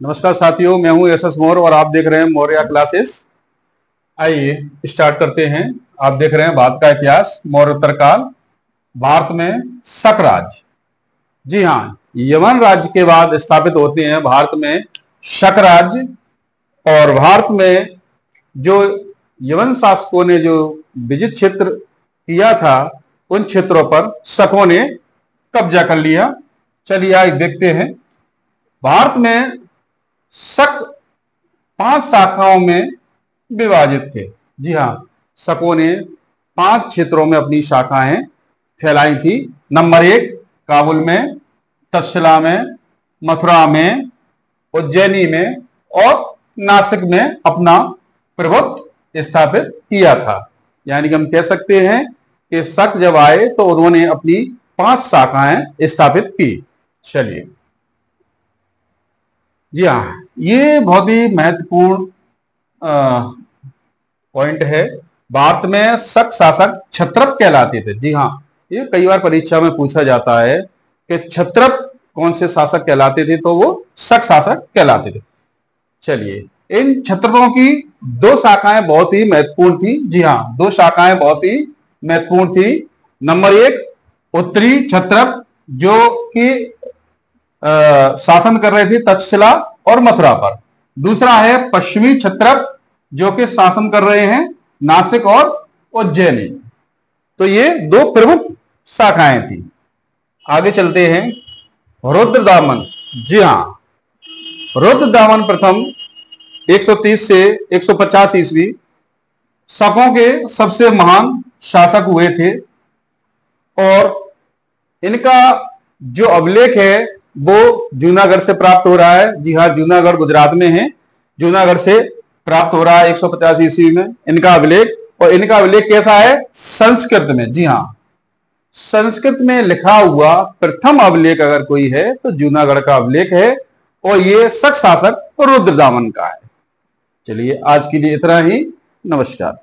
नमस्कार साथियों, मैं हूं एस एस मौर्य और आप देख रहे हैं मौर्य क्लासेस। आइए स्टार्ट करते हैं। आप देख रहे हैं भारत का इतिहास, मौर्योत्तर काल। भारत में शक राज्य, जी हाँ, यवन राज्य के बाद स्थापित होते हैं भारत में शक राज्य। और भारत में जो यवन शासकों ने जो विजित क्षेत्र किया था, उन क्षेत्रों पर शकों ने कब्जा कर लिया। चलिए आज देखते हैं। भारत में शक 5 शाखाओं में विभाजित थे। जी हाँ, शकों ने 5 क्षेत्रों में अपनी शाखाएं फैलाई थी। नंबर 1 काबुल में, तक्षशिला में, मथुरा में, उज्जैनी में और नासिक में अपना प्रभुत्व स्थापित किया था। यानी कि हम कह सकते हैं कि शक जब आए तो उन्होंने अपनी 5 शाखाएं स्थापित की। चलिए, जी हाँ, ये बहुत ही महत्वपूर्ण पॉइंट है। भारत में शक शासक क्षत्रप कहलाते थे। जी हाँ, ये कई बार परीक्षा में पूछा जाता है कि क्षत्रप कौन से शासक कहलाते थे, तो वो शक शासक कहलाते थे। चलिए, इन क्षत्रपों की 2 शाखाएं बहुत ही महत्वपूर्ण थी। जी हाँ, 2 शाखाएं बहुत ही महत्वपूर्ण थी। नंबर 1 उत्तरी क्षत्रप, जो कि शासन कर रहे थे तक्षशिला और मथुरा पर। दूसरा है पश्चिमी क्षत्रप, जो कि शासन कर रहे हैं नासिक और उज्जैनी। तो ये 2 प्रमुख शाखाएं थी। आगे चलते हैं। रुद्रदामन, जी हाँ, रुद्रदामन प्रथम 130 से 150 ईस्वी शकों के सबसे महान शासक हुए थे। और इनका जो अभिलेख है वो जूनागढ़ से प्राप्त हो रहा है। जी हाँ, जूनागढ़ गुजरात में है। जूनागढ़ से प्राप्त हो रहा है 150 ईस्वी में इनका अभिलेख। और इनका अभिलेख कैसा है? संस्कृत में। जी हाँ, संस्कृत में लिखा हुआ प्रथम अभिलेख अगर कोई है तो जूनागढ़ का अभिलेख है, और ये शक शासक रुद्रदामन का है। चलिए, आज के लिए इतना ही। नमस्कार।